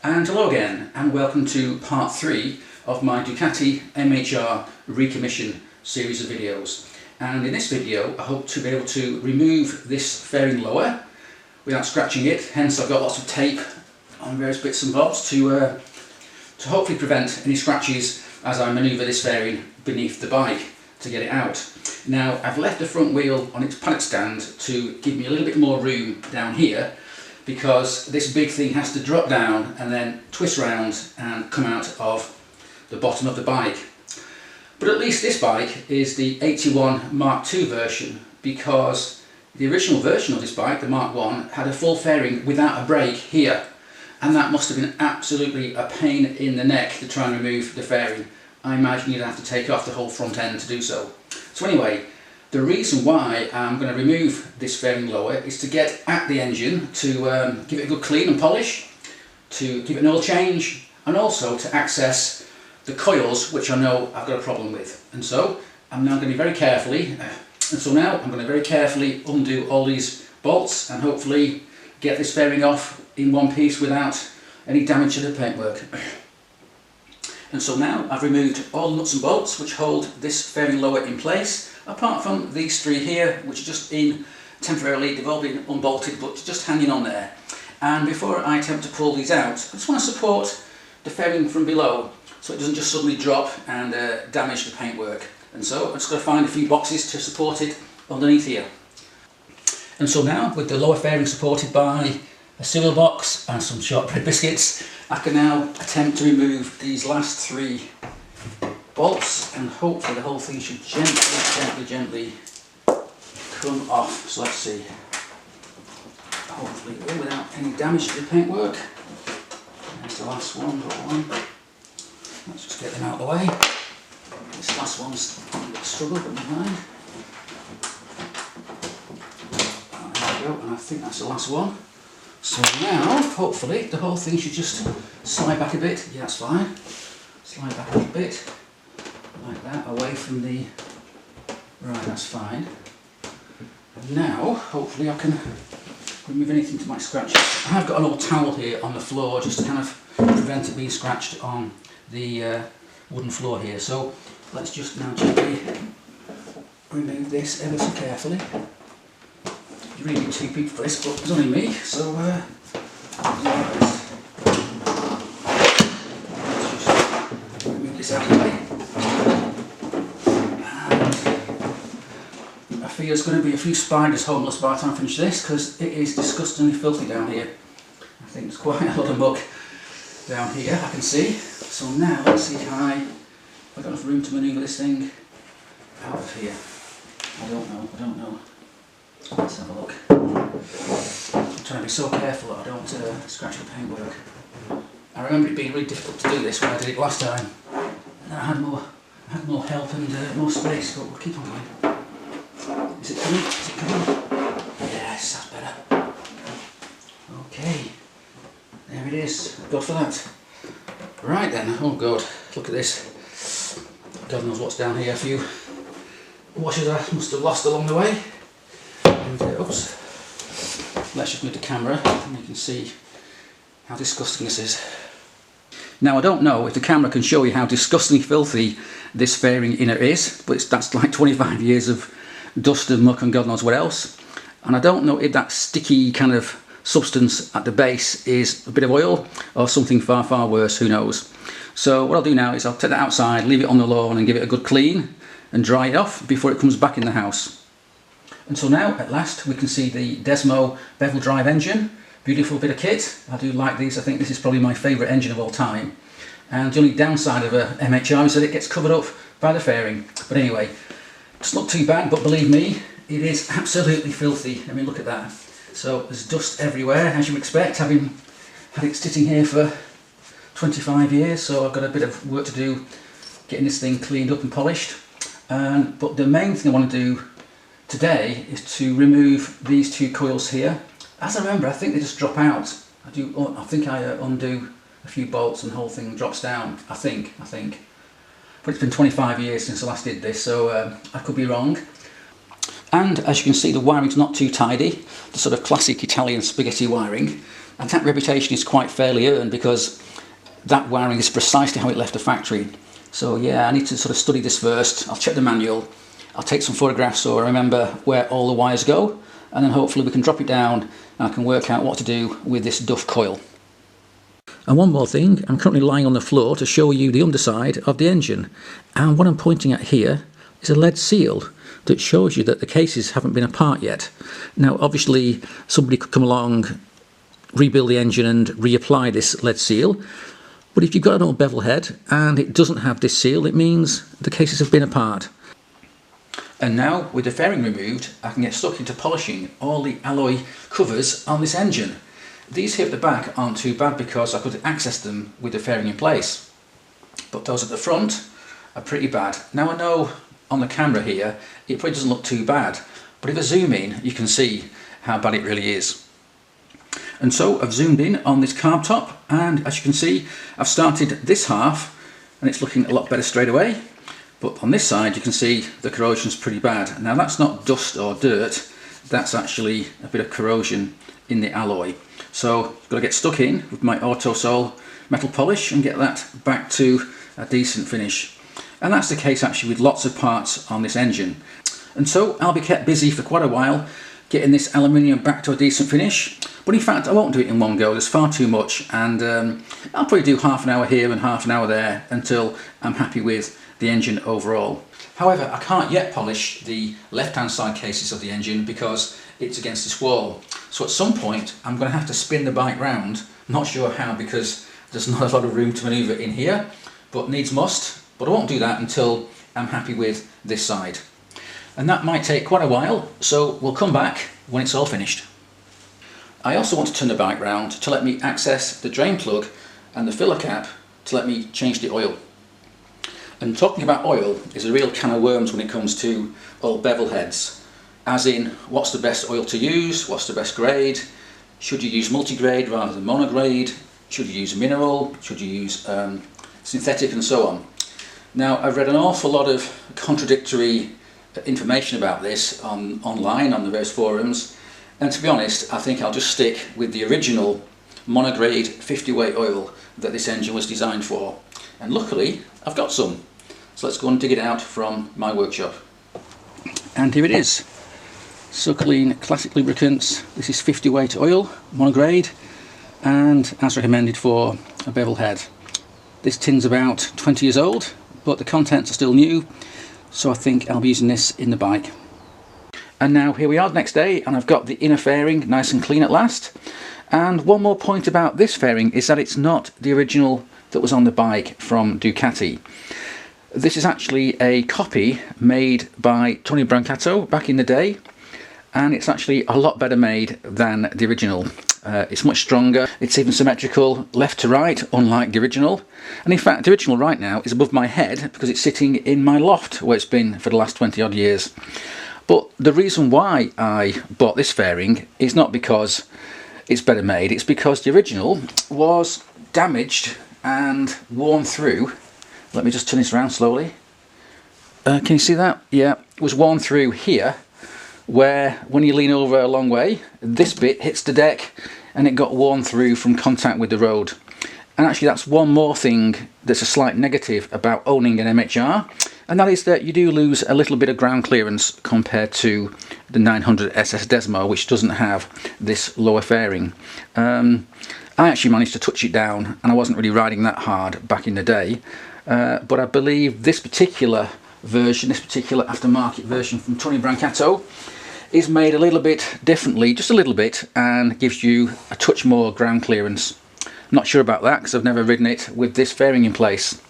And hello again, and welcome to part 3 of my Ducati MHR recommission series of videos. And in this video I hope to be able to remove this fairing lower without scratching it, hence I've got lots of tape on various bits and bobs to hopefully prevent any scratches as I manoeuvre this fairing beneath the bike to get it out. Now I've left the front wheel on its paddock stand to give me a little bit more room down here, because this big thing has to drop down and then twist round and come out of the bottom of the bike. But at least this bike is the 81 Mark II version, because the original version of this bike, the Mark I, had a full fairing without a brake here, and that must have been absolutely a pain in the neck to try and remove the fairing. I imagine you'd have to take off the whole front end to do so. So anyway, the reason why I'm going to remove this fairing lower is to get at the engine, to give it a good clean and polish, to give it an oil change, and also to access the coils, which I know I've got a problem with. And so I'm now going to be very carefully, undo all these bolts and hopefully get this fairing off in one piece without any damage to the paintwork. And so now I've removed all the nuts and bolts which hold this fairing lower in place, apart from these three here, which are just in temporarily. They've all been unbolted but just hanging on there. And before I attempt to pull these out, I just want to support the fairing from below so it doesn't just suddenly drop and damage the paintwork. And so I'm just going to find a few boxes to support it underneath here. And so now, with the lower fairing supported by a cereal box and some shortbread biscuits, I can now attempt to remove these last three bolts, and hopefully the whole thing should gently come off. So let's see. Hopefully it will without any damage to the paintwork. There's the last one, Let's just get them out of the way. This last one's a bit of a struggle, but never mind. There we go, and I think that's the last one. So now, hopefully, the whole thing should just slide back a bit. Yeah, that's fine. Slide back a little bit, like that, away from the... Right, that's fine. And now, hopefully I can remove anything to my scratches. I have got an old towel here on the floor, just to kind of prevent it being scratched on the wooden floor here. So let's just now gently remove this ever so carefully. You really need two people for this, but it's only me, so let's just remove this out of the way. And I fear there's going to be a few spiders homeless by the time I finish this, because it is disgustingly filthy down here. I think there's quite a lot of muck down here, I can see. So now let's see if I've got enough room to manoeuvre this thing out of here. I don't know. Let's have a look. I'm trying to be so careful that I don't scratch the paintwork. I remember it being really difficult to do this when I did it last time. And I had more help and more space, but we'll keep on going. Is it coming? Is it coming? Yes, that's better. Okay. There it is. Go for that. Right then. Oh God, look at this. God knows what's down here. A few washers I must have lost along the way. Oops. Let's just move the camera and you can see how disgusting this is. Now I don't know if the camera can show you how disgustingly filthy this fairing inner is, but that's like 25 years of dust and muck and God knows what else. And I don't know if that sticky kind of substance at the base is a bit of oil or something far, far worse, who knows. So what I'll do now is I'll take that outside, leave it on the lawn and give it a good clean and dry it off before it comes back in the house. And so now, at last, we can see the Desmo bevel drive engine. Beautiful bit of kit. I do like these. I think this is probably my favourite engine of all time. And the only downside of a MHR is that it gets covered up by the fairing. But anyway, it's not too bad, but believe me, it is absolutely filthy. I mean, look at that. So there's dust everywhere, as you expect, having had it sitting here for 25 years. So I've got a bit of work to do getting this thing cleaned up and polished. But the main thing I want to do today is to remove these two coils here. As I remember, I think they just drop out. I think I undo a few bolts and the whole thing drops down. I think. But it's been 25 years since I last did this, so I could be wrong. And as you can see, the wiring's not too tidy. The sort of classic Italian spaghetti wiring. And that reputation is quite fairly earned because that wiring is precisely how it left the factory. So yeah, I need to sort of study this first. I'll check the manual, I'll take some photographs so I remember where all the wires go, and then hopefully we can drop it down and I can work out what to do with this Duff coil. And one more thing, I'm currently lying on the floor to show you the underside of the engine, and what I'm pointing at here is a lead seal that shows you that the cases haven't been apart yet. Now obviously somebody could come along, rebuild the engine and reapply this lead seal, but if you've got an old bevel head and it doesn't have this seal, it means the cases have been apart. And now with the fairing removed, I can get stuck into polishing all the alloy covers on this engine. These here at the back aren't too bad because I could access them with the fairing in place, but those at the front are pretty bad. Now I know on the camera here it probably doesn't look too bad, but if I zoom in you can see how bad it really is. And so I've zoomed in on this carb top, and as you can see I've started this half and it's looking a lot better straight away, but on this side you can see the corrosion's pretty bad. Now that's not dust or dirt, that's actually a bit of corrosion in the alloy. So I've got to get stuck in with my Autosol metal polish and get that back to a decent finish. And that's the case actually with lots of parts on this engine. And so I'll be kept busy for quite a while getting this aluminium back to a decent finish. But in fact I won't do it in one go, there's far too much, and I'll probably do half an hour here and half an hour there until I'm happy with the engine overall. However, I can't yet polish the left-hand side cases of the engine because it's against this wall. So at some point I'm going to have to spin the bike round. Not sure how because there's not a lot of room to manoeuvre in here, but needs must. But I won't do that until I'm happy with this side. And that might take quite a while, so we'll come back when it's all finished. I also want to turn the bike round to let me access the drain plug and the filler cap to let me change the oil. And talking about oil is a real can of worms when it comes to old bevel heads. As in, what's the best oil to use, what's the best grade, should you use multigrade rather than monograde, should you use mineral, should you use synthetic, and so on. Now I've read an awful lot of contradictory information about this online on the various forums, and to be honest I think I'll just stick with the original monograde 50 weight oil that this engine was designed for, and luckily I've got some. So let's go and dig it out from my workshop. And here it is. Succoline Classic Lubricants. This is 50 weight oil, monograde, and as recommended for a bevel head. This tin's about 20 years old, but the contents are still new, so I think I'll be using this in the bike. And now here we are the next day, and I've got the inner fairing nice and clean at last. And one more point about this fairing is that it's not the original that was on the bike from Ducati. This is actually a copy made by Tony Brancato back in the day, and it's actually a lot better made than the original. It's much stronger, it's even symmetrical left to right, unlike the original. And in fact the original right now is above my head because it's sitting in my loft where it's been for the last 20 odd years. But the reason why I bought this fairing is not because it's better made, it's because the original was damaged and worn through. Let me just turn this around slowly. Can you see that? Yeah, it was worn through here, where when you lean over a long way, this bit hits the deck and it got worn through from contact with the road. And actually that's one more thing that's a slight negative about owning an MHR, and that is that you do lose a little bit of ground clearance compared to the 900 SS Desmo, which doesn't have this lower fairing. I actually managed to touch it down, and I wasn't really riding that hard back in the day, but I believe this particular version, this particular aftermarket version from Tony Brancato, is made a little bit differently, just a little bit, and gives you a touch more ground clearance. Not sure about that because I've never ridden it with this fairing in place.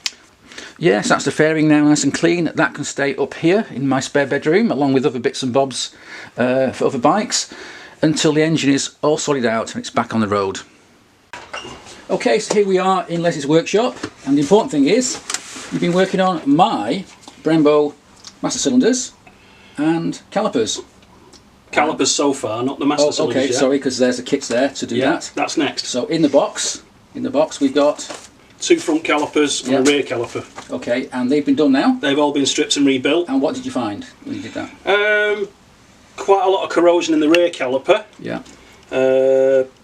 Yes, that's the fairing now nice and clean. That can stay up here in my spare bedroom along with other bits and bobs for other bikes until the engine is all sorted out and it's back on the road. Okay, so here we are in Les's workshop, and the important thing is we've been working on my Brembo master cylinders and calipers. Calipers so far, not the master cylinders okay, yet. Sorry, because there's the kits there to do that. That's next. So in the box we've got 2 front calipers and a rear caliper. Okay, and they've been done now? They've all been stripped and rebuilt. And what did you find when you did that? Quite a lot of corrosion in the rear caliper. Yeah.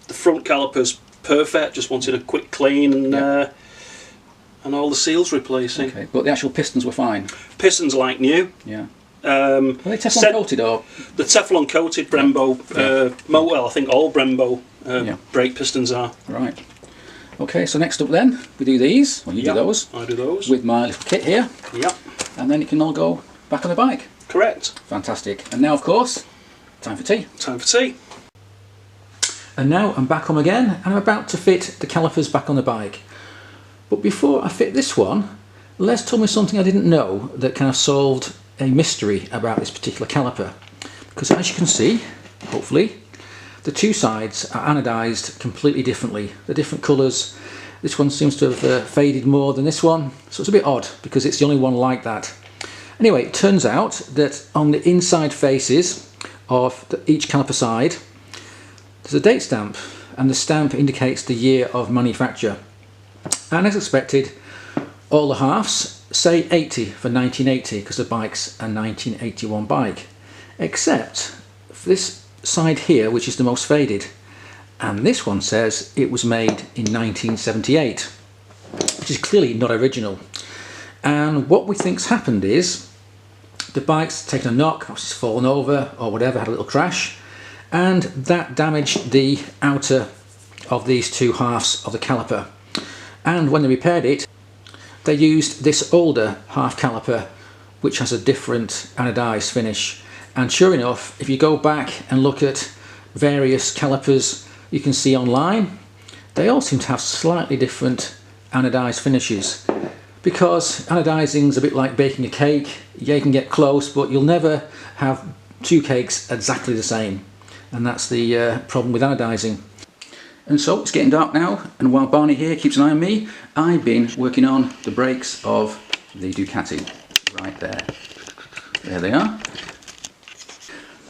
The front caliper's perfect, just wanted a quick clean and all the seals replacing. Okay, but the actual pistons were fine? Pistons like new. Yeah. Were they Teflon coated or? The Teflon coated Brembo, well I think all Brembo brake pistons are. Right. Okay, so next up then, we do these, or you do those. I do those. With my little kit here. Yep. And then it can all go back on the bike. Correct. Fantastic. And now of course, time for tea. Time for tea. And now I'm back home again, and I'm about to fit the calipers back on the bike. But before I fit this one, Les told me something I didn't know that kind of solved a mystery about this particular caliper. Because as you can see, hopefully, the two sides are anodised completely differently. They're different colours. This one seems to have faded more than this one, so it's a bit odd because it's the only one like that. Anyway, it turns out that on the inside faces of each caliper side, there's a date stamp, and the stamp indicates the year of manufacture. And as expected, all the halves say 80 for 1980 because the bike's a 1981 bike, except for this side here, which is the most faded, and this one says it was made in 1978, which is clearly not original. And what we think's happened is the bike's taken a knock, or it's fallen over or whatever, had a little crash, and that damaged the outer of these two halves of the caliper. And when they repaired it, they used this older half caliper which has a different anodised finish. And sure enough, if you go back and look at various calipers you can see online, they all seem to have slightly different anodised finishes. Because anodising's a bit like baking a cake. Yeah, you can get close, but you'll never have two cakes exactly the same. And that's the problem with anodising. And so it's getting dark now, and while Barney here keeps an eye on me, I've been working on the brakes of the Ducati. Right there. There they are.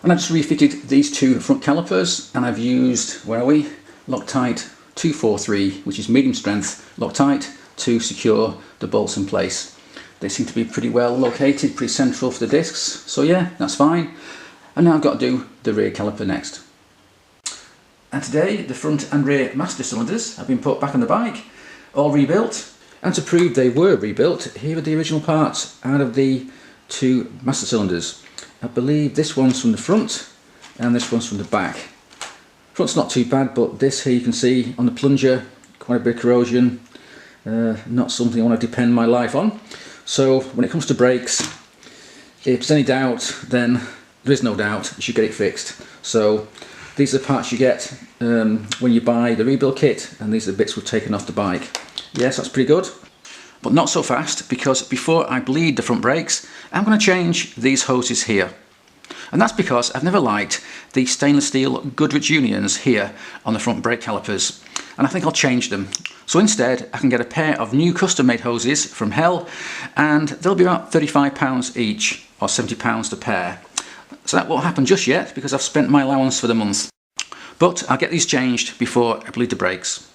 And I just refitted these two front calipers, and I've used, where are we? Loctite 243, which is medium strength Loctite, to secure the bolts in place. They seem to be pretty well located, pretty central for the discs, so yeah, that's fine. And now I've got to do the rear caliper next. And today the front and rear master cylinders have been put back on the bike, all rebuilt. And to prove they were rebuilt, here are the original parts out of the two master cylinders. I believe this one's from the front and this one's from the back. Front's not too bad, but this here you can see on the plunger, quite a bit of corrosion. Not something I want to depend my life on. So when it comes to brakes, if there's any doubt, then there is no doubt, you should get it fixed. So these are the parts you get when you buy the rebuild kit, and these are the bits we've taken off the bike. Yes, that's pretty good. But not so fast, because before I bleed the front brakes, I'm going to change these hoses here. And that's because I've never liked the stainless steel Goodrich unions here on the front brake calipers. And I think I'll change them. So instead, I can get a pair of new custom made hoses from Hell, and they'll be about £35 each, or £70 the pair. So that won't happen just yet because I've spent my allowance for the month. But I'll get these changed before I bleed the brakes.